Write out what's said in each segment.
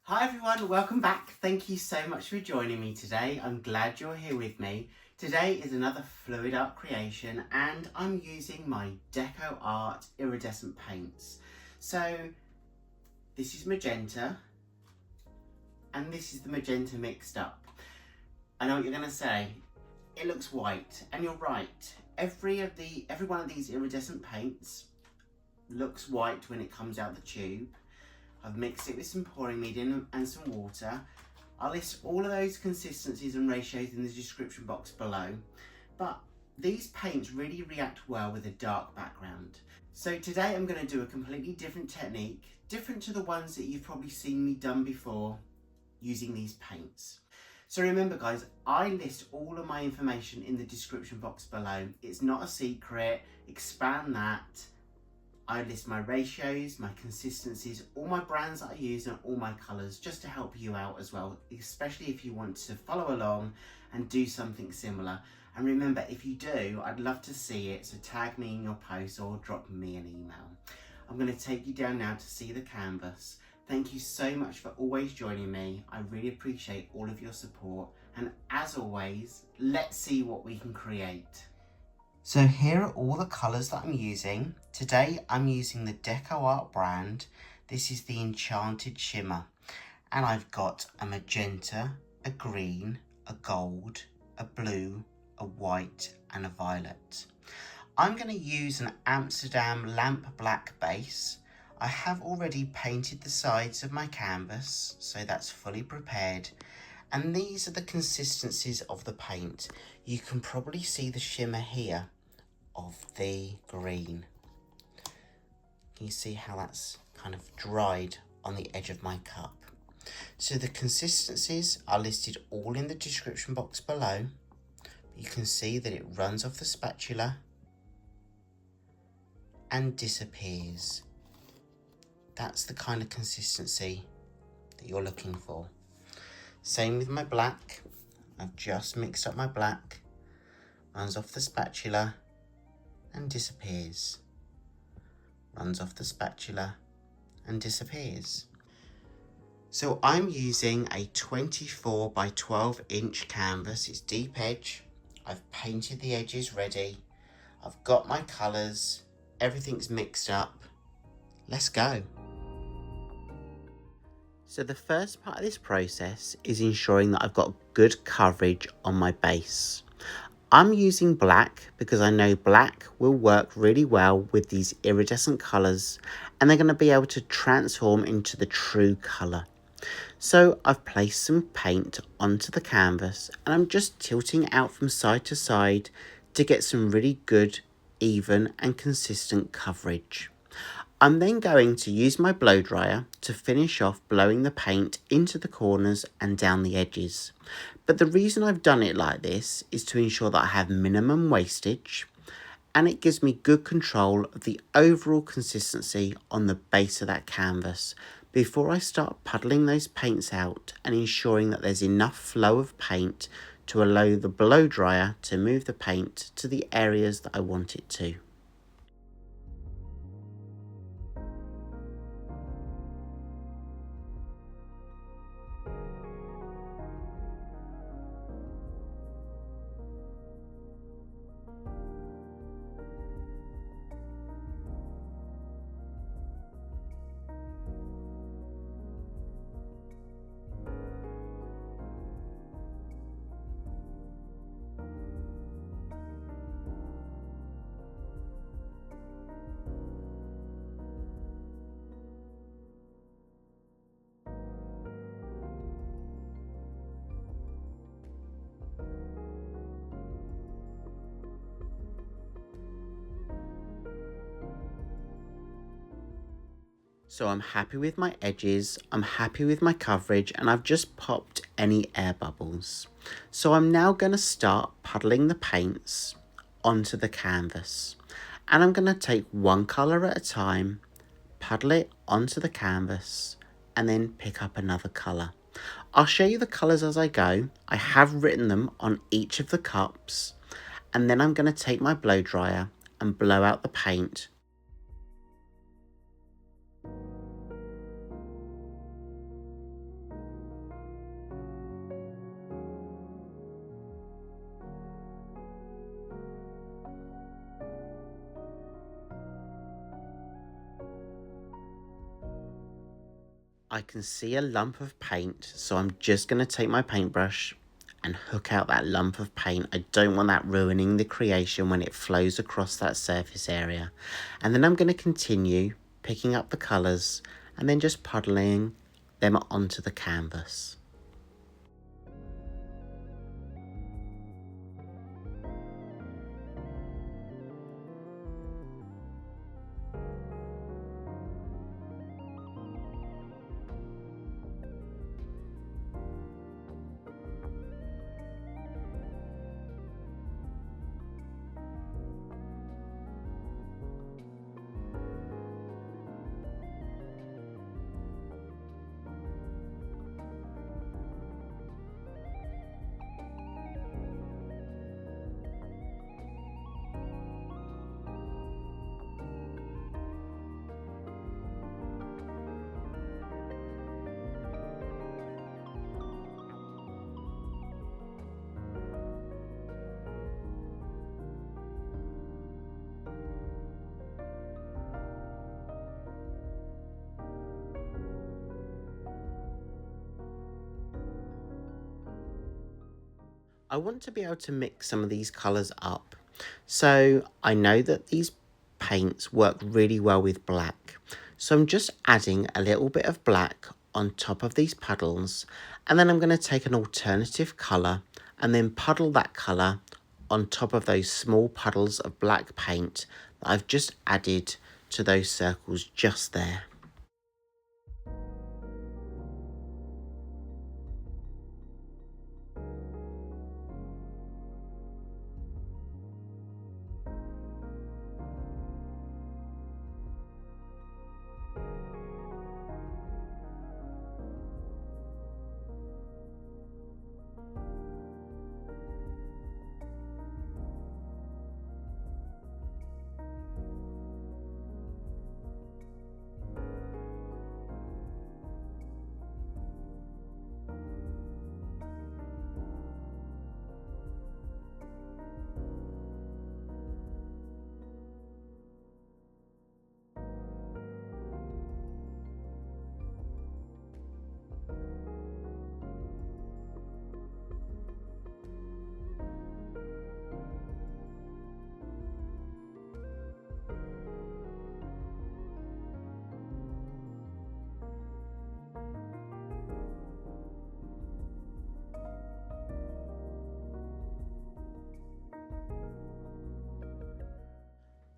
Hi everyone, welcome back. Thank you so much for joining me today. I'm glad you're here with me. Today is another fluid art creation and I'm using my DecoArt Iridescent paints. So this is magenta and this is the magenta mixed up. I know what you're going to say. It looks white, and you're right. Every one of these iridescent paints looks white when it comes out the tube. I've mixed it with some pouring medium and some water. I'll list all of those consistencies and ratios in the description box below. But these paints really react well with a dark background. So today I'm going to do a completely different technique, different to the ones that you've probably seen me done before using these paints. So remember guys, I list all of my information in the description box below. It's not a secret, expand that. I list my ratios, my consistencies, all my brands that I use and all my colours just to help you out as well, especially if you want to follow along and do something similar. And remember, if you do, I'd love to see it, so tag me in your post or drop me an email. I'm going to take you down now to see the canvas. Thank you so much for always joining me. I really appreciate all of your support. And as always, let's see what we can create. So here are all the colours that I'm using. Today I'm using the DecoArt brand. This is the Enchanted Shimmer. And I've got a magenta, a green, a gold, a blue, a white and a violet. I'm going to use an Amsterdam lamp black base. I have already painted the sides of my canvas, so that's fully prepared. And these are the consistencies of the paint. You can probably see the shimmer here of the green. Can you see how that's kind of dried on the edge of my cup? So the consistencies are listed all in the description box below. You can see that it runs off the spatula and disappears. That's the kind of consistency that you're looking for. Same with my black. I've just mixed up my black. Runs off the spatula and disappears. Runs off the spatula and disappears. So I'm using a 24 by 12 inch canvas. It's deep edge. I've painted the edges ready. I've got my colours. Everything's mixed up. Let's go. So the first part of this process is ensuring that I've got good coverage on my base. I'm using black because I know black will work really well with these iridescent colours and they're going to be able to transform into the true colour. So I've placed some paint onto the canvas and I'm just tilting out from side to side to get some really good, even and consistent coverage. I'm then going to use my blow dryer to finish off blowing the paint into the corners and down the edges. But the reason I've done it like this is to ensure that I have minimum wastage and it gives me good control of the overall consistency on the base of that canvas before I start puddling those paints out and ensuring that there's enough flow of paint to allow the blow dryer to move the paint to the areas that I want it to. So I'm happy with my edges, I'm happy with my coverage, and I've just popped any air bubbles. So I'm now going to start puddling the paints onto the canvas. And I'm going to take one colour at a time, puddle it onto the canvas, and then pick up another colour. I'll show you the colours as I go. I have written them on each of the cups. And then I'm going to take my blow dryer and blow out the paint. I can see a lump of paint, so I'm just going to take my paintbrush and hook out that lump of paint. I don't want that ruining the creation when it flows across that surface area. And then I'm going to continue picking up the colours and then just puddling them onto the canvas. I want to be able to mix some of these colours up. So I know that these paints work really well with black. So I'm just adding a little bit of black on top of these puddles, and then I'm going to take an alternative colour and then puddle that colour on top of those small puddles of black paint that I've just added to those circles just there.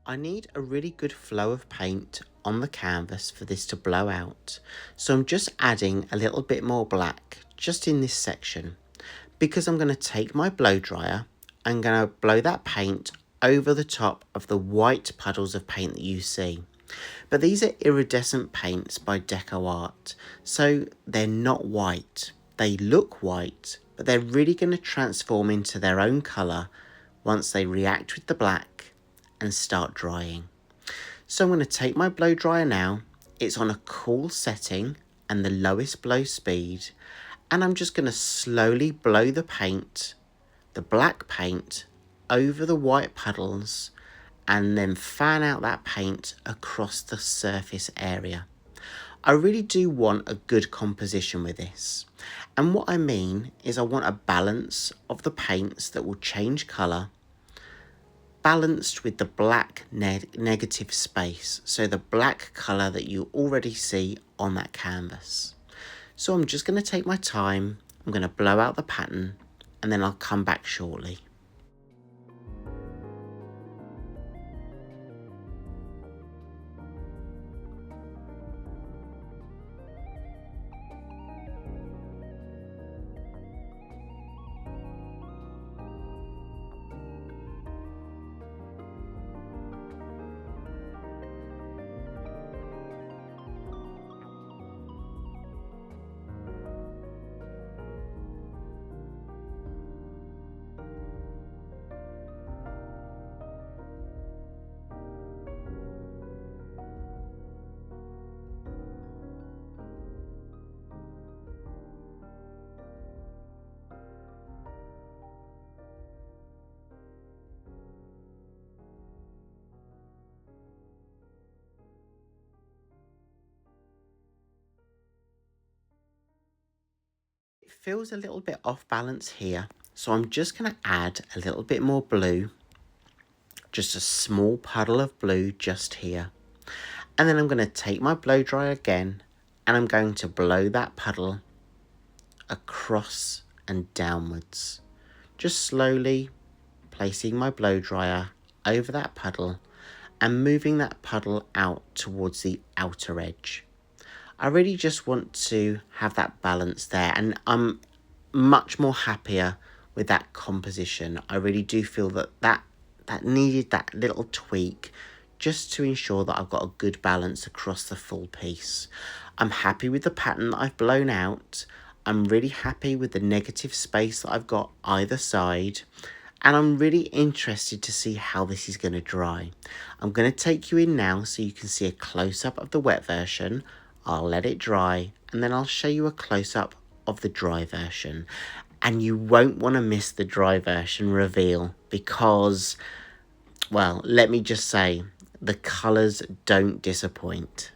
I need a really good flow of paint on the canvas for this to blow out, so I'm just adding a little bit more black just in this section, because I'm going to take my blow dryer and going to blow that paint over the top of the white puddles of paint that you see. But these are iridescent paints by DecoArt, so they're not white. They look white, but they're really going to transform into their own colour once they react with the black and start drying. So I'm going to take my blow dryer now. It's on a cool setting and the lowest blow speed, and I'm just going to slowly blow the paint, the black paint, over the white puddles, and then fan out that paint across the surface area. I really do want a good composition with this, and what I mean is I want a balance of the paints that will change colour, balanced with the black negative space, so the black colour that you already see on that canvas. So I'm just going to take my time, I'm going to blow out the pattern, and then I'll come back shortly. feels a little bit off balance here. So I'm just going to add a little bit more blue. Just a small puddle of blue just here. And then I'm going to take my blow dryer again and I'm going to blow that puddle across and downwards. Just slowly placing my blow dryer over that puddle and moving that puddle out towards the outer edge. I really just want to have that balance there, and I'm much more happier with that composition. I really do feel that needed that little tweak just to ensure that I've got a good balance across the full piece. I'm happy with the pattern that I've blown out. I'm really happy with the negative space that I've got either side. And I'm really interested to see how this is going to dry. I'm going to take you in now so you can see a close-up of the wet version. I'll let it dry and then I'll show you a close-up of the dry version. And you won't want to miss the dry version reveal because, well, let me just say, the colours don't disappoint.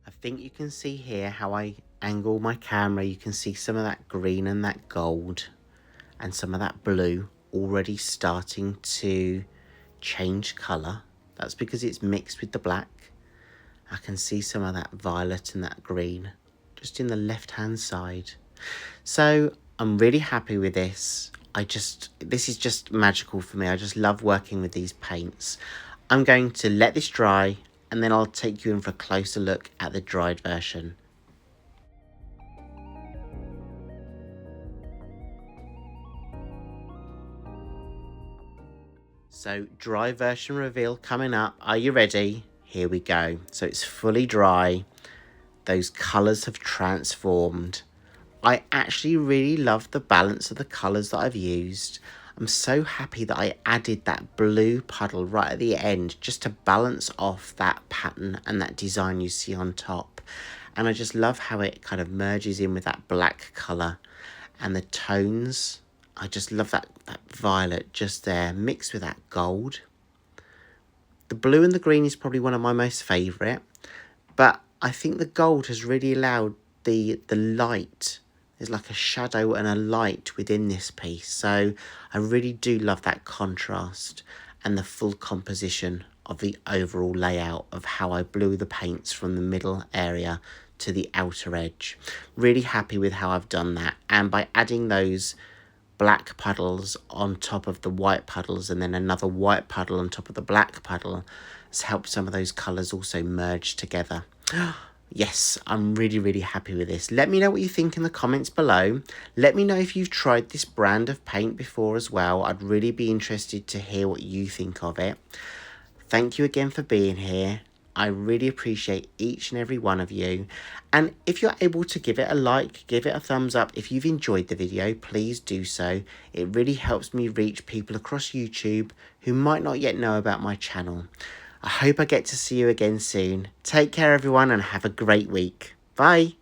I think you can see here how I angle my camera. You can see some of that green and that gold and some of that blue already starting to change colour. That's because it's mixed with the black. I can see some of that violet and that green just in the left hand side. So I'm really happy with this. This is just magical for me. I just love working with these paints. I'm going to let this dry and then I'll take you in for a closer look at the dried version. So dry version reveal coming up. Are you ready? Here we go. So it's fully dry. Those colours have transformed. I actually really love the balance of the colours that I've used. I'm so happy that I added that blue puddle right at the end just to balance off that pattern and that design you see on top. And I just love how it kind of merges in with that black colour and the tones. I just love that violet just there mixed with that gold. The blue and the green is probably one of my most favourite, but I think the gold has really allowed the light. There's like a shadow and a light within this piece. So I really do love that contrast and the full composition of the overall layout of how I blew the paints from the middle area to the outer edge. Really happy with how I've done that. And by adding those black puddles on top of the white puddles and then another white puddle on top of the black puddle has helped some of those colours also merge together. Yes, I'm really happy with this. Let me know what you think in the comments below. Let me know if you've tried this brand of paint before as well. I'd really be interested to hear what you think of it. Thank you again for being here. I really appreciate each and every one of you. And if you're able to give it a like, give it a thumbs up. If you've enjoyed the video, please do so. It really helps me reach people across YouTube who might not yet know about my channel. I hope I get to see you again soon. Take care everyone and have a great week. Bye.